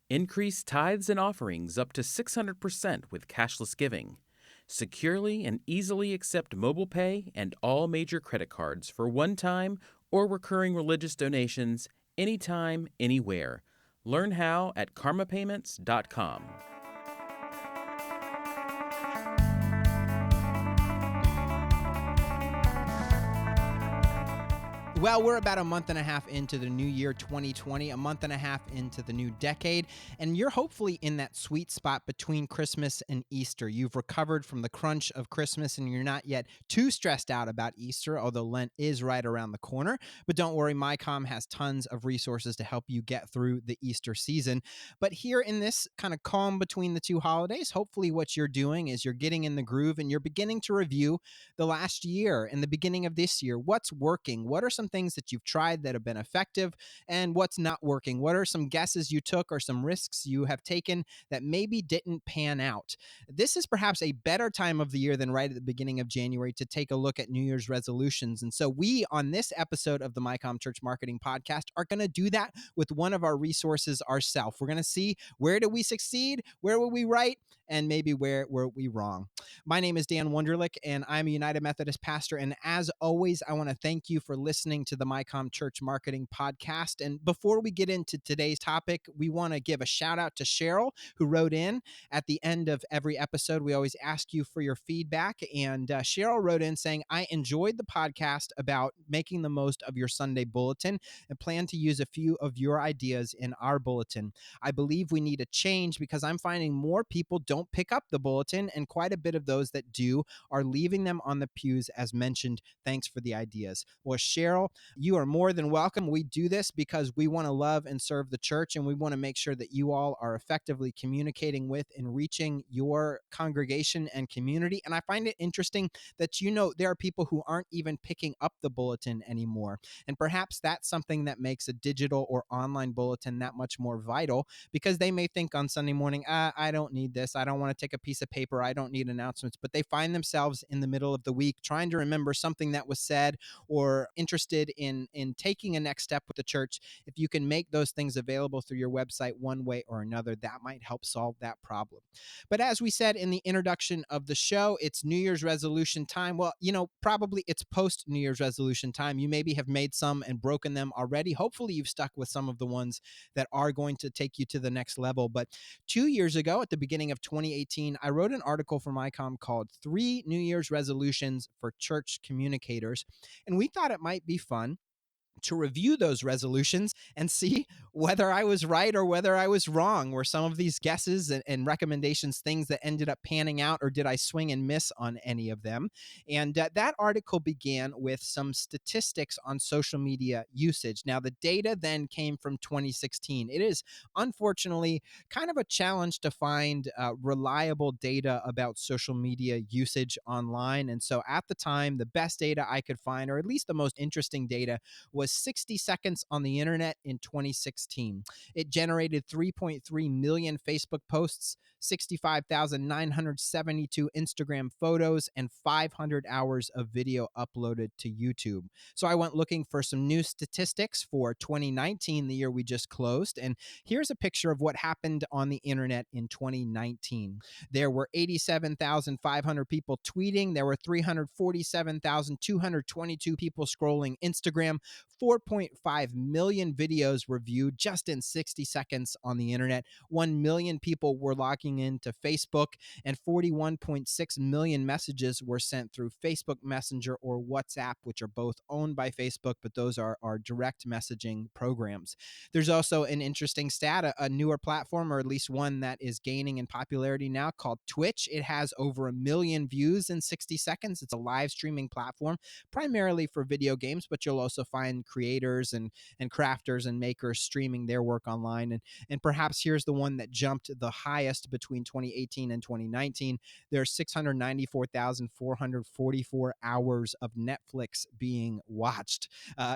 Increase tithes and offerings up to 600% with cashless giving. Securely and easily accept mobile pay and all major credit cards for one-time or recurring religious donations anytime, anywhere. Learn how at karmapayments.com. Well, we're about a month and a half into the new year 2020, a month and a half into the new decade, and you're hopefully in that sweet spot between Christmas and Easter. You've recovered from the crunch of Christmas and you're not yet too stressed out about Easter, although Lent is right around the corner. But don't worry, MyCom has tons of resources to help you get through the Easter season. But here in this kind of calm between the two holidays, hopefully what you're doing is you're getting in the groove and you're beginning to review the last year and the beginning of this year. What's working? What are some things that you've tried that have been effective, and what's not working? What are some guesses you took or some risks you have taken that maybe didn't pan out? This is perhaps a better time of the year than right at the beginning of January to take a look at New Year's resolutions. And so we, on this episode of the MyCom Church Marketing Podcast, are going to do that with one of our resources ourselves. We're going to see, where did we succeed? Where were we right? And maybe where were we wrong? My name is Dan Wunderlich, and I'm a United Methodist pastor. And as always, I want to thank you for listening to the MyCom Church Marketing Podcast. And before we get into today's topic, we want to give a shout out to Cheryl, who wrote in at the end of every episode. We always ask you for your feedback. And Cheryl wrote in saying, I enjoyed the podcast about making the most of your Sunday bulletin and plan to use a few of your ideas in our bulletin. I believe we need a change because I'm finding more people don't pick up the bulletin, and quite a bit of those that do are leaving them on the pews as mentioned. Thanks for the ideas. Well, Cheryl, you are more than welcome. We do this because we want to love and serve the church, and we want to make sure that you all are effectively communicating with and reaching your congregation and community. And I find it interesting that, there are people who aren't even picking up the bulletin anymore. And perhaps that's something that makes a digital or online bulletin that much more vital, because they may think on Sunday morning, I don't need this. I don't want to take a piece of paper. I don't need announcements. But they find themselves in the middle of the week trying to remember something that was said, or interested in taking a next step with the church. If you can make those things available through your website one way or another, that might help solve that problem. But as we said in the introduction of the show, it's New Year's resolution time. Well, probably it's post New Year's resolution time. You maybe have made some and broken them already. Hopefully you've stuck with some of the ones that are going to take you to the next level. But 2 years ago, at the beginning of 2018, I wrote an article for MyCom called 3 New Year's Resolutions for Church Communicators. And we thought it might be fun to review those resolutions and see whether I was right or whether I was wrong. Were some of these guesses and recommendations things that ended up panning out, or did I swing and miss on any of them? And that article began with some statistics on social media usage. Now, the data then came from 2016. It is unfortunately kind of a challenge to find reliable data about social media usage online. And so at the time, the best data I could find, or at least the most interesting data, was 60 seconds on the internet in 2016. It generated 3.3 million Facebook posts, 65,972 Instagram photos, and 500 hours of video uploaded to YouTube. So I went looking for some new statistics for 2019, the year we just closed, and here's a picture of what happened on the internet in 2019. There were 87,500 people tweeting. There were 347,222 people scrolling Instagram. 4.5 million videos were viewed just in 60 seconds on the internet. 1 million people were logging into Facebook, and 41.6 million messages were sent through Facebook Messenger or WhatsApp, which are both owned by Facebook, but those are direct messaging programs. There's also an interesting stat, a newer platform, or at least one that is gaining in popularity now, called Twitch. It has over 1 million views in 60 seconds. It's a live streaming platform, primarily for video games, but you'll also find creators and crafters and makers streaming their work online. And perhaps here's the one that jumped the highest between 2018 and 2019. There's 694,444 hours of Netflix being watched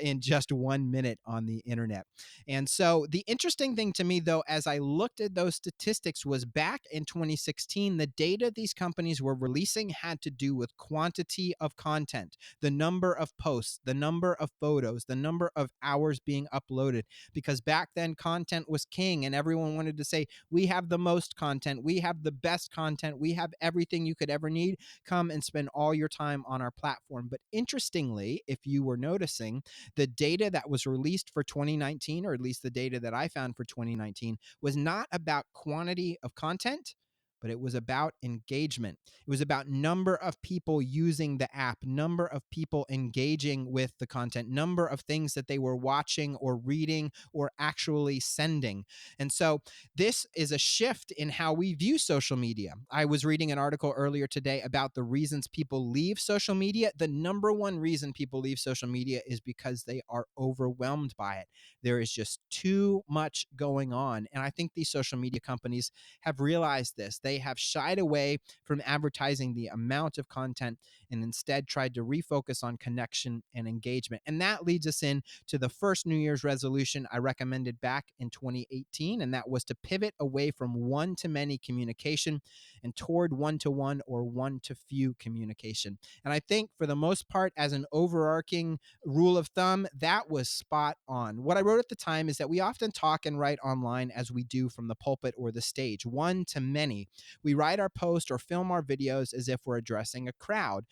in just 1 minute on the internet. And so the interesting thing to me, though, as I looked at those statistics, was back in 2016, the data these companies were releasing had to do with quantity of content, the number of posts, the number of photos, the the number of hours being uploaded, because back then content was king and everyone wanted to say, we have the most content, we have the best content, we have everything you could ever need. Come and spend all your time on our platform. But interestingly, if you were noticing, the data that was released for 2019, or at least the data that I found for 2019, was not about quantity of content, but it was about engagement. It was about number of people using the app, number of people engaging with the content, number of things that they were watching or reading or actually sending. And so this is a shift in how we view social media. I was reading an article earlier today about the reasons people leave social media. The number one reason people leave social media is because they are overwhelmed by it. There is just too much going on. And I think these social media companies have realized this. They have shied away from advertising the amount of content and instead tried to refocus on connection and engagement. And that leads us in to the first New Year's resolution I recommended back in 2018, and that was to pivot away from one-to-many communication and toward one-to-one or one-to-few communication. And I think for the most part, as an overarching rule of thumb, that was spot on. What I wrote at the time is that we often talk and write online as we do from the pulpit or the stage, one to many. We write our post or film our videos as if we're addressing a crowd.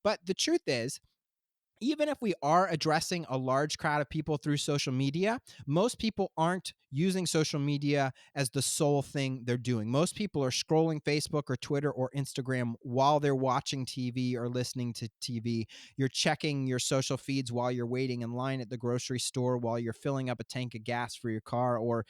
But the truth is, even if we are addressing a large crowd of people through social media, most people aren't using social media as the sole thing they're doing. Most people are scrolling Facebook or Twitter or Instagram while they're watching TV or listening to TV. You're checking your social feeds while you're waiting in line at the grocery store, while you're filling up a tank of gas for your car, or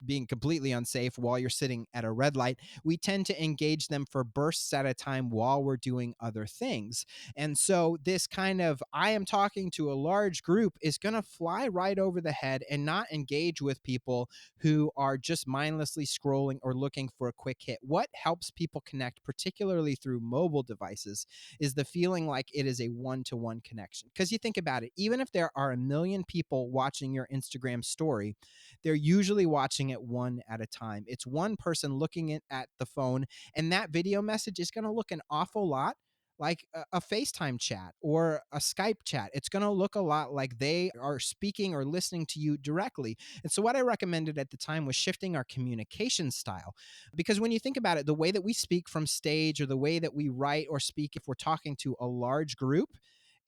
being completely unsafe while you're sitting at a red light. We tend to engage them for bursts at a time while we're doing other things. And so this kind of, I am talking to a large group, is going to fly right over the head and not engage with people who are just mindlessly scrolling or looking for a quick hit. What helps people connect, particularly through mobile devices, is the feeling like it is a one-to-one connection. Because you think about it, even if there are a million people watching your Instagram story, they're usually watching it one at a time. It's one person looking at the phone, and that video message is going to look an awful lot like a FaceTime chat or a Skype chat. It's going to look a lot like they are speaking or listening to you directly. And so what I recommended at the time was shifting our communication style. Because when you think about it, the way that we speak from stage or the way that we write or speak if we're talking to a large group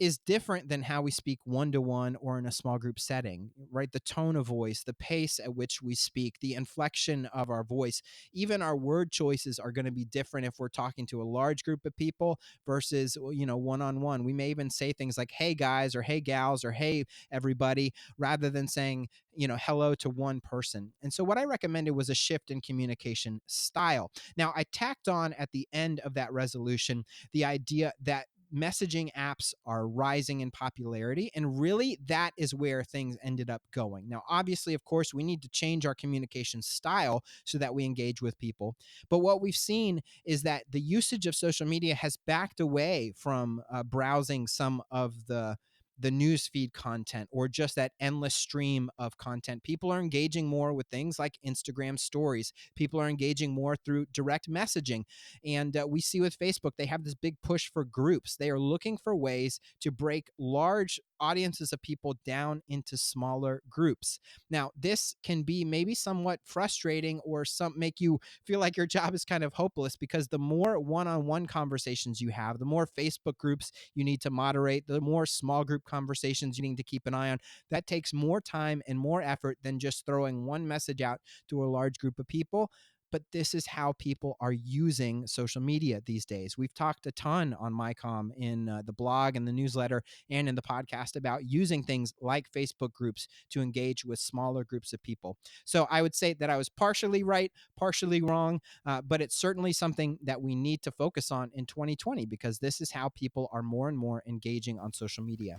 is different than how we speak one-to-one or in a small group setting, right? The tone of voice, the pace at which we speak, the inflection of our voice, even our word choices are going to be different if we're talking to a large group of people versus, one-on-one. We may even say things like, hey guys, or hey gals, or hey everybody, rather than saying, hello to one person. And so what I recommended was a shift in communication style. Now, I tacked on at the end of that resolution the idea that messaging apps are rising in popularity, and really that is where things ended up going. Now, obviously, of course, we need to change our communication style so that we engage with people. But what we've seen is that the usage of social media has backed away from browsing some of the newsfeed content or just that endless stream of content. People are engaging more with things like Instagram stories. People are engaging more through direct messaging. And we see with Facebook, they have this big push for groups. They are looking for ways to break large audiences of people down into smaller groups. Now, this can be maybe somewhat frustrating or make you feel like your job is kind of hopeless, because the more one-on-one conversations you have, the more Facebook groups you need to moderate, the more small group conversations you need to keep an eye on. That takes more time and more effort than just throwing one message out to a large group of people. But this is how people are using social media these days. We've talked a ton on MyCom in the blog and the newsletter and in the podcast about using things like Facebook groups to engage with smaller groups of people. So I would say that I was partially right, partially wrong, but it's certainly something that we need to focus on in 2020, because this is how people are more and more engaging on social media.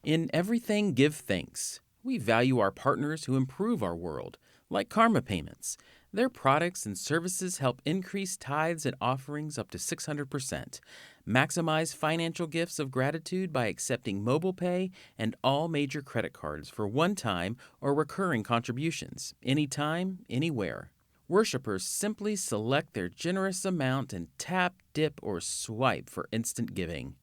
In everything, give thanks. We value our partners who improve our world, like Karma Payments. Their products and services help increase tithes and offerings up to 600%. Maximize financial gifts of gratitude by accepting mobile pay and all major credit cards for one-time or recurring contributions, anytime, anywhere. Worshippers simply select their generous amount and tap, dip, or swipe for instant giving.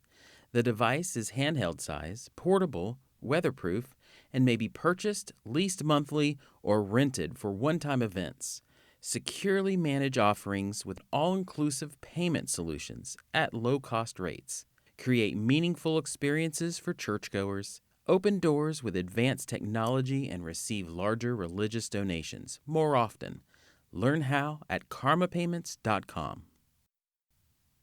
The device is handheld size, portable, weatherproof, and may be purchased, leased monthly, or rented for one-time events. Securely manage offerings with all-inclusive payment solutions at low-cost rates. Create meaningful experiences for churchgoers. Open doors with advanced technology and receive larger religious donations more often. Learn how at karmapayments.com.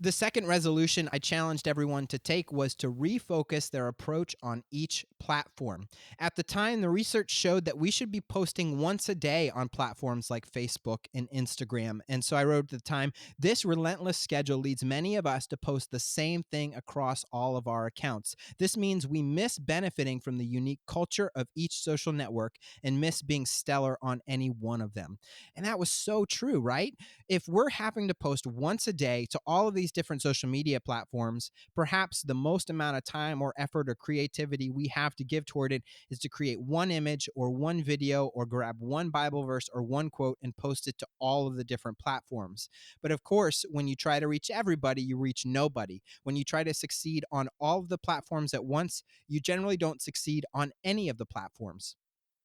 The second resolution I challenged everyone to take was to refocus their approach on each platform. At the time, the research showed that we should be posting once a day on platforms like Facebook and Instagram. And so I wrote at the time, this relentless schedule leads many of us to post the same thing across all of our accounts. This means we miss benefiting from the unique culture of each social network and miss being stellar on any one of them. And that was so true, right? If we're having to post once a day to all of these different social media platforms, perhaps the most amount of time or effort or creativity we have to give toward it is to create one image or one video or grab one Bible verse or one quote and post it to all of the different platforms. But of course, when you try to reach everybody, you reach nobody. When you try to succeed on all of the platforms at once, you generally don't succeed on any of the platforms.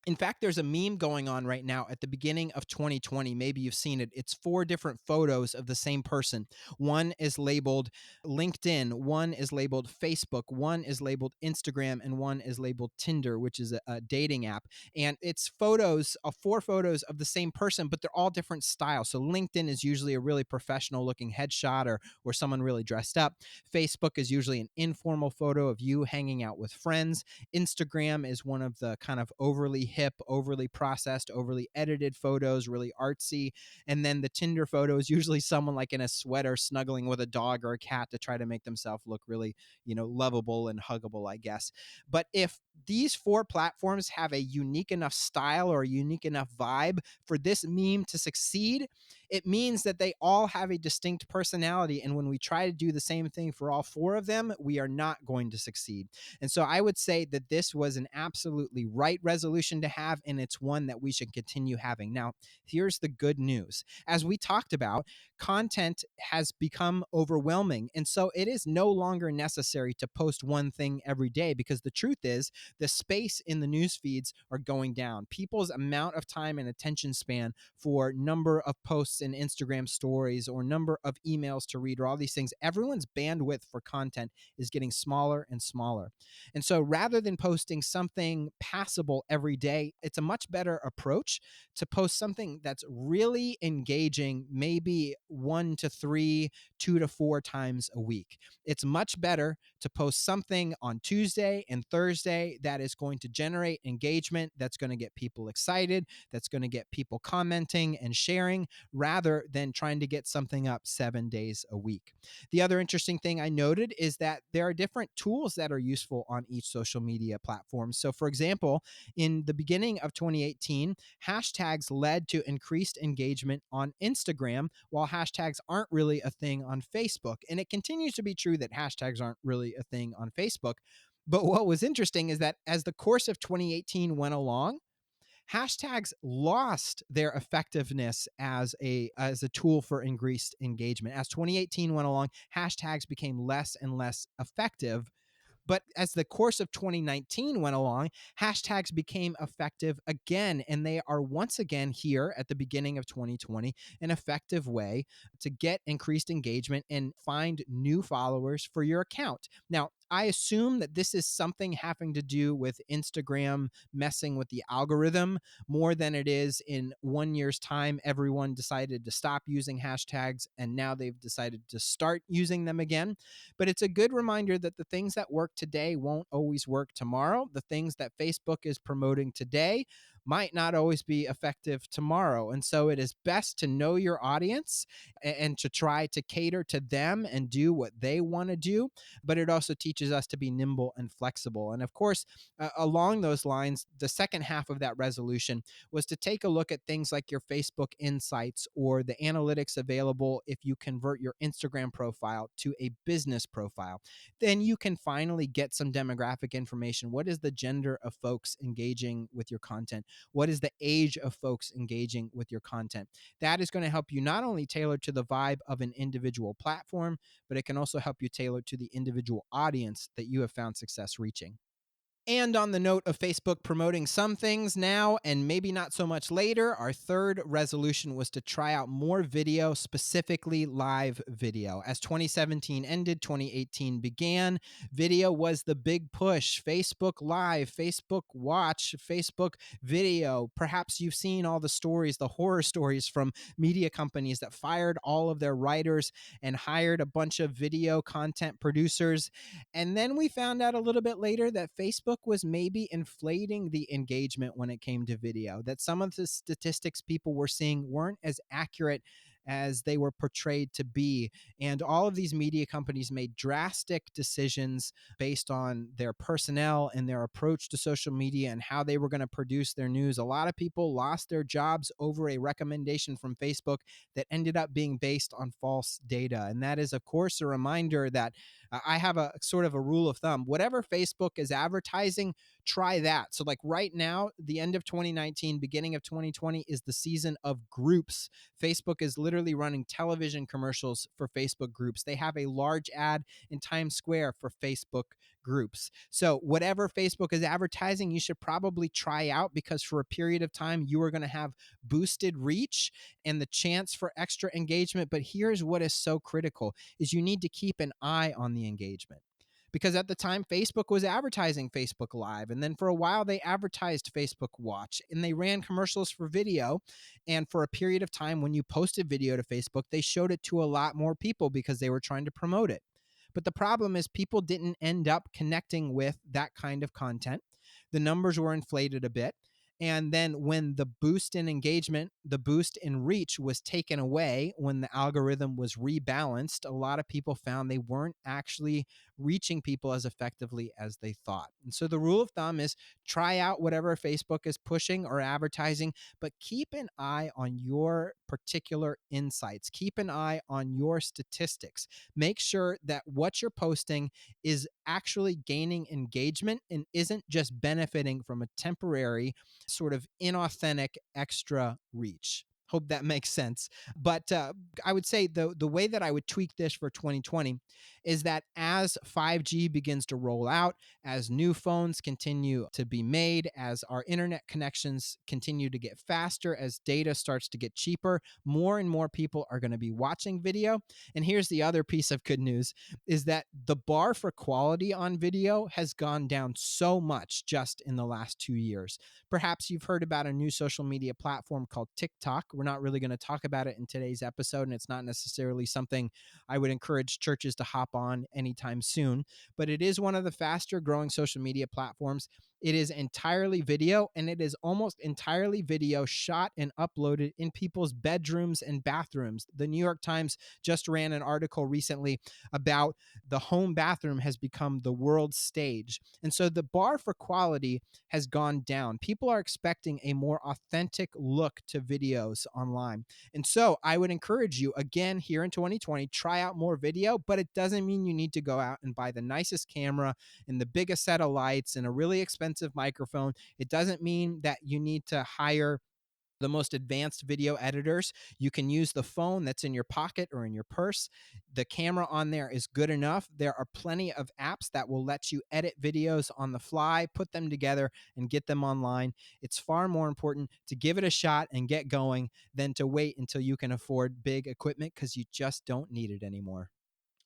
In fact, there's a meme going on right now at the beginning of 2020. Maybe you've seen it. It's four different photos of the same person. One is labeled LinkedIn, one is labeled Facebook, one is labeled Instagram, and one is labeled Tinder, which is a dating app. And it's photos of four photos of the same person, but they're all different styles. So LinkedIn is usually a really professional looking headshot or someone really dressed up. Facebook is usually an informal photo of you hanging out with friends. Instagram is one of the kind of overly hip, overly processed, overly edited photos, really artsy. And then the Tinder photo is usually someone like in a sweater snuggling with a dog or a cat to try to make themselves look really, lovable and huggable, I guess. But if these four platforms have a unique enough style or a unique enough vibe for this meme to succeed, it means that they all have a distinct personality. And when we try to do the same thing for all four of them, we are not going to succeed. And so I would say that this was an absolutely right resolution to have, and it's one that we should continue having. Now, here's the good news. As we talked about, content has become overwhelming. And so it is no longer necessary to post one thing every day because the truth is the space in the news feeds are going down. People's amount of time and attention span for number of posts in Instagram stories or number of emails to read or all these things, everyone's bandwidth for content is getting smaller and smaller. And so rather than posting something passable every day, it's a much better approach to post something that's really engaging, maybe 1 to 3, 2 to 4 times a week. It's much better to post something on Tuesday and Thursday that is going to generate engagement, that's going to get people excited, that's going to get people commenting and sharing, rather than trying to get something up 7 days a week. The other interesting thing I noted is that there are different tools that are useful on each social media platform. So, for example, in the beginning of 2018, hashtags led to increased engagement on Instagram, while hashtags aren't really a thing on Facebook. And it continues to be true that hashtags aren't really a thing on Facebook. But what was interesting is that as the course of 2018 went along, hashtags lost their effectiveness as a tool for increased engagement. As 2018 went along, hashtags became less and less effective. But as the course of 2019 went along, hashtags became effective again, and they are once again here at the beginning of 2020, an effective way to get increased engagement and find new followers for your account. Now, I assume that this is something having to do with Instagram messing with the algorithm more than it is in 1 year's time. Everyone decided to stop using hashtags, and now they've decided to start using them again. But it's a good reminder that the things that work today won't always work tomorrow. The things that Facebook is promoting today might not always be effective tomorrow. And so it is best to know your audience and to try to cater to them and do what they want to do. But it also teaches us to be nimble and flexible. And of course, along those lines, the second half of that resolution was to take a look at things like your Facebook insights or the analytics available if you convert your Instagram profile to a business profile. Then you can finally get some demographic information. What is the gender of folks engaging with your content? What is the age of folks engaging with your content? That is going to help you not only tailor to the vibe of an individual platform, but it can also help you tailor to the individual audience that you have found success reaching. And on the note of Facebook promoting some things now and maybe not so much later, our third resolution was to try out more video, specifically live video. As 2017 ended, 2018 began, video was the big push. Facebook Live, Facebook Watch, Facebook Video. Perhaps you've seen all the stories, the horror stories from media companies that fired all of their writers and hired a bunch of video content producers. And then we found out a little bit later that Facebook was maybe inflating the engagement when it came to video, that some of the statistics people were seeing weren't as accurate as they were portrayed to be. And all of these media companies made drastic decisions based on their personnel and their approach to social media and how they were going to produce their news. A lot of people lost their jobs over a recommendation from Facebook that ended up being based on false data. And that is, of course, a reminder that I have a sort of a rule of thumb. Whatever Facebook is advertising, try that. So, like right now, the end of 2019, beginning of 2020 is the season of groups. Facebook is literally running television commercials for Facebook groups. They have a large ad in Times Square for Facebook groups. So, whatever Facebook is advertising, you should probably try out because for a period of time, you are going to have boosted reach and the chance for extra engagement. But here's what is so critical is you need to keep an eye on the engagement. Because at the time, Facebook was advertising Facebook Live. And then for a while, they advertised Facebook Watch and they ran commercials for video. And for a period of time, when you posted video to Facebook, they showed it to a lot more people because they were trying to promote it. But the problem is, people didn't end up connecting with that kind of content. The numbers were inflated a bit. And then when the boost in engagement, the boost in reach was taken away, when the algorithm was rebalanced, a lot of people found they weren't actually reaching people as effectively as they thought. And so the rule of thumb is try out whatever Facebook is pushing or advertising, but keep an eye on your particular insights. Keep an eye on your statistics. Make sure that what you're posting is actually gaining engagement and isn't just benefiting from a temporary sort of inauthentic extra reach. Hope that makes sense. But I would say the way that I would tweak this for 2020 is that as 5G begins to roll out, as new phones continue to be made, as our internet connections continue to get faster, as data starts to get cheaper, more and more people are going to be watching video. And here's the other piece of good news is that the bar for quality on video has gone down so much just in the last 2 years. Perhaps you've heard about a new social media platform called TikTok. We're not really going to talk about it in today's episode, and it's not necessarily something I would encourage churches to hop on anytime soon, but it is one of the faster growing social media platforms. It is entirely video, and it is almost entirely video shot and uploaded in people's bedrooms and bathrooms. The New York Times just ran an article recently about the home bathroom has become the world stage. And so the bar for quality has gone down. People are expecting a more authentic look to videos online. And so I would encourage you, again, here in 2020, try out more video, but it doesn't mean you need to go out and buy the nicest camera and the biggest set of lights and a really expensive microphone. It doesn't mean that you need to hire the most advanced video editors. You can use the phone that's in your pocket or in your purse. The camera on there is good enough. There are plenty of apps that will let you edit videos on the fly, put them together, and get them online. It's far more important to give it a shot and get going than to wait until you can afford big equipment because you just don't need it anymore.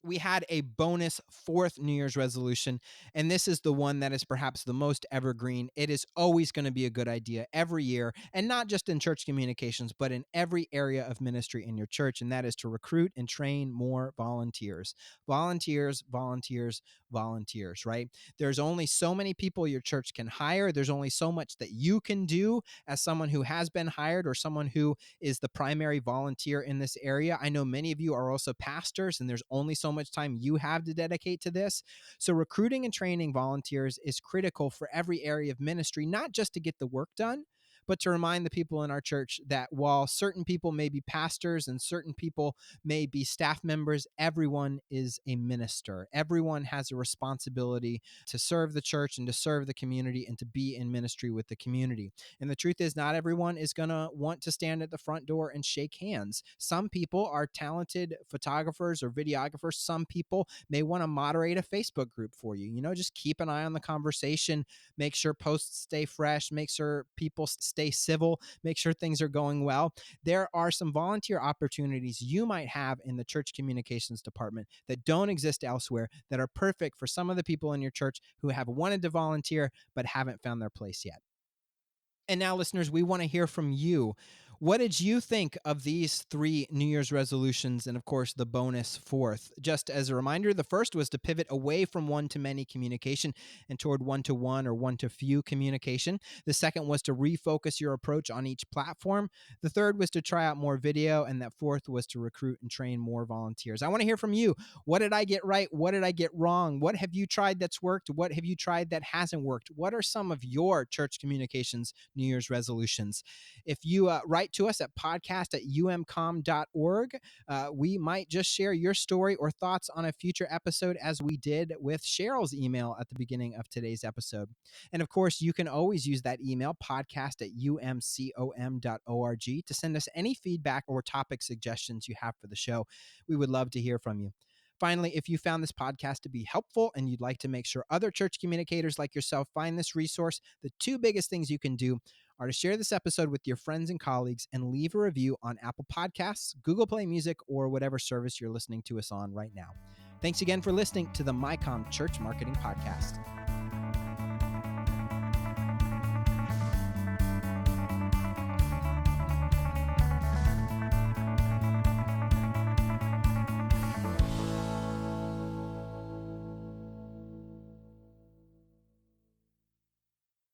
We had a bonus fourth New Year's resolution, and this is the one that is perhaps the most evergreen. It is always going to be a good idea every year, and not just in church communications, but in every area of ministry in your church, and that is to recruit and train more volunteers. Volunteers, volunteers, volunteers, right? There's only so many people your church can hire. There's only so much that you can do as someone who has been hired or someone who is the primary volunteer in this area. I know many of you are also pastors, and there's only so much time you have to dedicate to this. So recruiting and training volunteers is critical for every area of ministry, not just to get the work done, but to remind the people in our church that while certain people may be pastors and certain people may be staff members, everyone is a minister. Everyone has a responsibility to serve the church and to serve the community and to be in ministry with the community. And the truth is, not everyone is going to want to stand at the front door and shake hands. Some people are talented photographers or videographers. Some people may want to moderate a Facebook group for you. Just keep an eye on the conversation, make sure posts stay fresh, make sure people stay civil, make sure things are going well. There are some volunteer opportunities you might have in the church communications department that don't exist elsewhere, that are perfect for some of the people in your church who have wanted to volunteer but haven't found their place yet. And now, listeners, we want to hear from you. What did you think of these 3 New Year's resolutions and, of course, the bonus 4th? Just as a reminder, the first was to pivot away from one-to-many communication and toward one-to-one or one-to-few communication. The second was to refocus your approach on each platform. The third was to try out more video. And that fourth was to recruit and train more volunteers. I want to hear from you. What did I get right? What did I get wrong? What have you tried that's worked? What have you tried that hasn't worked? What are some of your church communications New Year's resolutions? If you write to us at podcast@umcom.org, we might just share your story or thoughts on a future episode, as we did with Cheryl's email at the beginning of today's episode. And of course, you can always use that email, podcast@umcom.org, to send us any feedback or topic suggestions you have for the show. We would love to hear from you. Finally, if you found this podcast to be helpful and you'd like to make sure other church communicators like yourself find this resource, the 2 biggest things you can do are to share this episode with your friends and colleagues and leave a review on Apple Podcasts, Google Play Music, or whatever service you're listening to us on right now. Thanks again for listening to the MyCom Church Marketing Podcast.